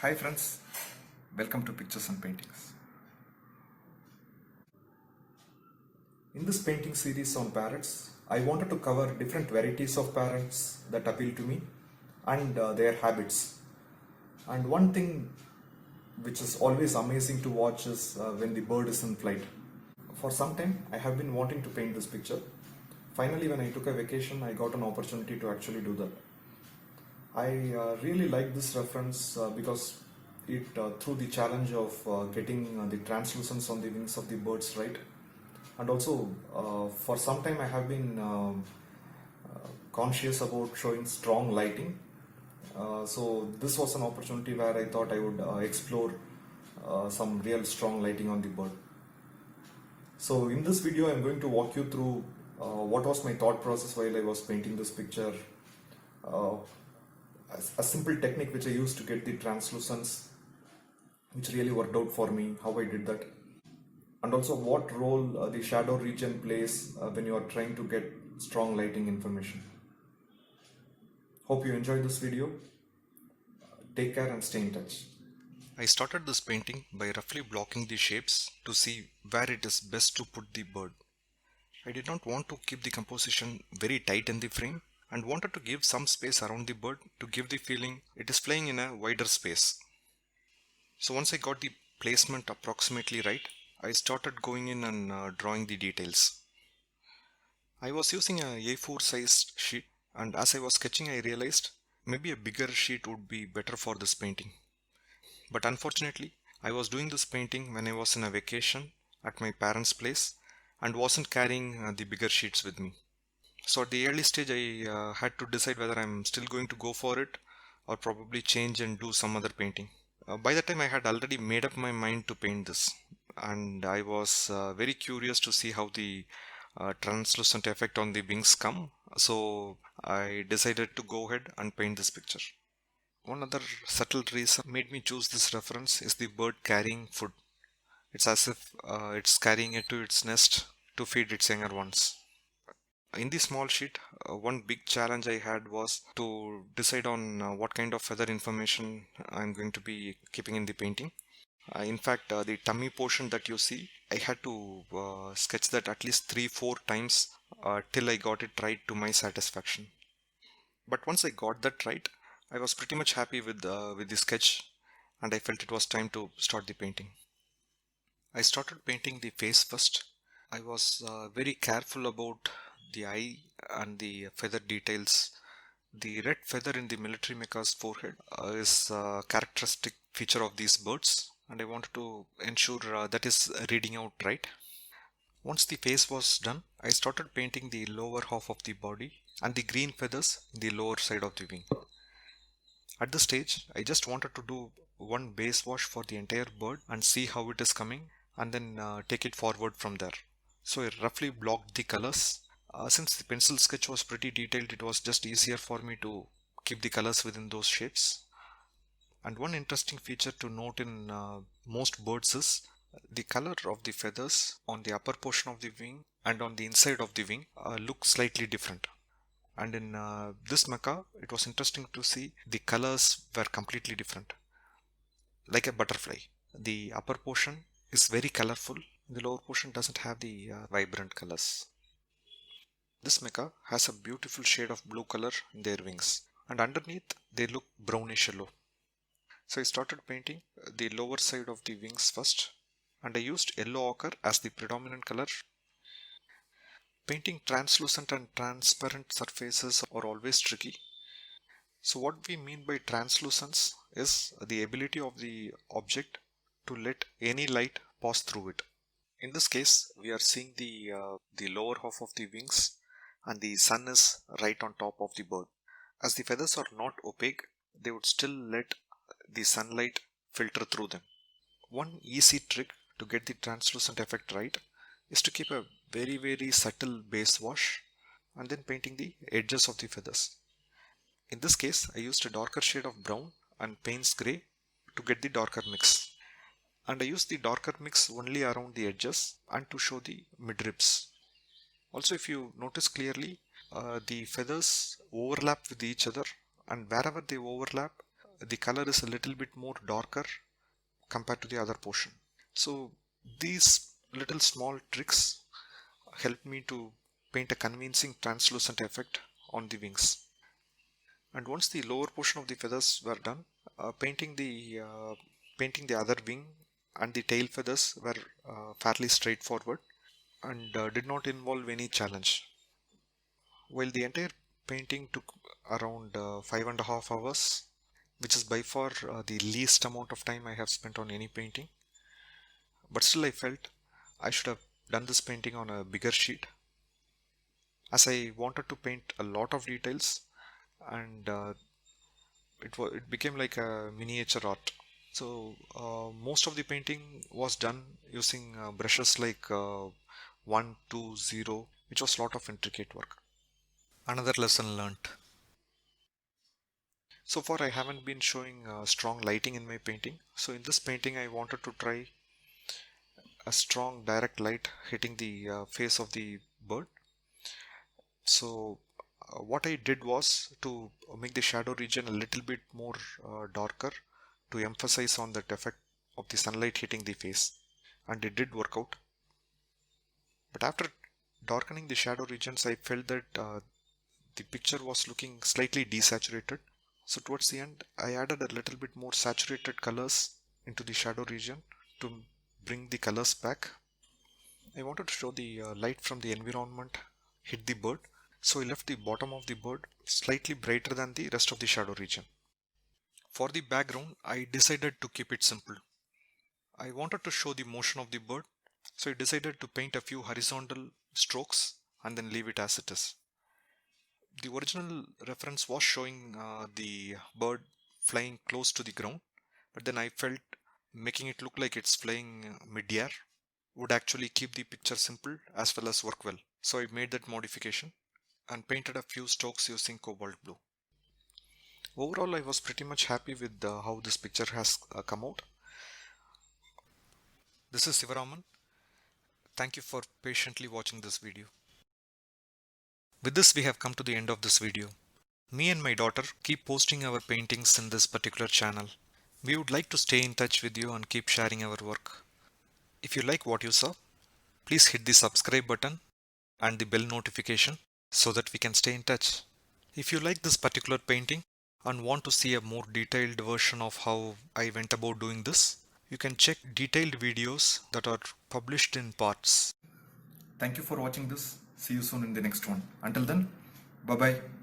Hi friends, welcome to Pictures and Paintings. In this painting series on parrots, I wanted to cover different varieties of parrots that appeal to me and their habits. And one thing which is always amazing to watch is when the bird is in flight. For some time, I have been wanting to paint this picture. Finally, when I took a vacation, I got an opportunity to actually do that. I really like this reference because it through the challenge of getting the translucence on the wings of the birds right, and also for some time I have been conscious about showing strong lighting. So this was an opportunity where I thought I would explore some real strong lighting on the bird. So in this video I'm going to walk you through what was my thought process while I was painting this picture, uh, a simple technique which I used to get the translucence, which really worked out for me, how I did that, and also what role the shadow region plays when you are trying to get strong lighting information. Hope you enjoyed this video. Take care and stay in touch. I started this painting by roughly blocking the shapes to see where it is best to put the bird. I did not want to keep the composition very tight in the frame and wanted to give some space around the bird to give the feeling it is flying in a wider space. So once I got the placement approximately right, I started going in and drawing the details. I was using a A4 sized sheet, and as I was sketching I realized maybe a bigger sheet would be better for this painting. But unfortunately, I was doing this painting when I was in a vacation at my parents' place and wasn't carrying the bigger sheets with me. So at the early stage I had to decide whether I'm still going to go for it or probably change and do some other painting. By the time I had already made up my mind to paint this, and I was very curious to see how the translucent effect on the wings come. So I decided to go ahead and paint this picture. One other subtle reason made me choose this reference is the bird carrying food. It's as if it's carrying it to its nest to feed its younger ones. In the small sheet, one big challenge I had was to decide on what kind of feather information I'm going to be keeping in the painting. In fact, the tummy portion that you see, I had to sketch that at least 3-4 times till I got it right to my satisfaction. But once I got that right, I was pretty much happy with the sketch, and I felt it was time to start the painting. I started painting the face first. I was very careful about the eye and the feather details. The red feather in the military macaw's forehead is a characteristic feature of these birds, and I wanted to ensure that is reading out right. Once the face was done, I started painting the lower half of the body and the green feathers in the lower side of the wing. At this stage, I just wanted to do one base wash for the entire bird and see how it is coming, and then take it forward from there. So I roughly blocked the colors. Since the pencil sketch was pretty detailed, it was just easier for me to keep the colors within those shapes. And one interesting feature to note in most birds is the color of the feathers on the upper portion of the wing and on the inside of the wing look slightly different. And in this macaw, it was interesting to see the colors were completely different. Like a butterfly, the upper portion is very colorful, the lower portion doesn't have the vibrant colors. This macaw has a beautiful shade of blue color in their wings, and underneath they look brownish yellow. So I started painting the lower side of the wings first, and I used yellow ochre as the predominant color. Painting translucent and transparent surfaces are always tricky. So what we mean by translucence is the ability of the object to let any light pass through it. In this case, we are seeing the lower half of the wings, and the sun is right on top of the bird. As the feathers are not opaque, they would still let the sunlight filter through them. One easy trick to get the translucent effect right is to keep a very subtle base wash and then painting the edges of the feathers. In this case, I used a darker shade of brown and Payne's grey to get the darker mix. And I used the darker mix only around the edges and to show the midribs. Also, if you notice clearly, the feathers overlap with each other, and wherever they overlap, the color is a little bit more darker compared to the other portion. So these little small tricks helped me to paint a convincing translucent effect on the wings. And once the lower portion of the feathers were done, painting the other wing and the tail feathers were fairly straightforward and did not involve any challenge. While the entire painting took around 5.5 hours, which is by far the least amount of time I have spent on any painting, but still I felt I should have done this painting on a bigger sheet, as I wanted to paint a lot of details, and it became like a miniature art. So most of the painting was done using brushes like 1, 2, 0, which was a lot of intricate work. Another lesson learnt. So far I haven't been showing strong lighting in my painting. So in this painting I wanted to try a strong direct light hitting the face of the bird. So what I did was to make the shadow region a little bit more darker to emphasize on that effect of the sunlight hitting the face, and it did work out. But after darkening the shadow regions, I felt that the picture was looking slightly desaturated. So towards the end I added a little bit more saturated colors into the shadow region to bring the colors back. I wanted to show the light from the environment hit the bird, so I left the bottom of the bird slightly brighter than the rest of the shadow region. For the background, I decided to keep it simple. I wanted to show the motion of the bird, so I decided to paint a few horizontal strokes and then leave it as it is. The original reference was showing the bird flying close to the ground, but then I felt making it look like it's flying mid-air would actually keep the picture simple as well as work well. So I made that modification and painted a few strokes using cobalt blue. Overall, I was pretty much happy with how this picture has come out. This is Sivaraman. Thank you for patiently watching this video. With this, we have come to the end of this video. Me and my daughter keep posting our paintings in this particular channel. We would like to stay in touch with you and keep sharing our work. If you like what you saw, please hit the subscribe button and the bell notification so that we can stay in touch. If you like this particular painting and want to see a more detailed version of how I went about doing this, you can check detailed videos that are published in parts. Thank you for watching this. See you soon in the next one. Until then, bye bye.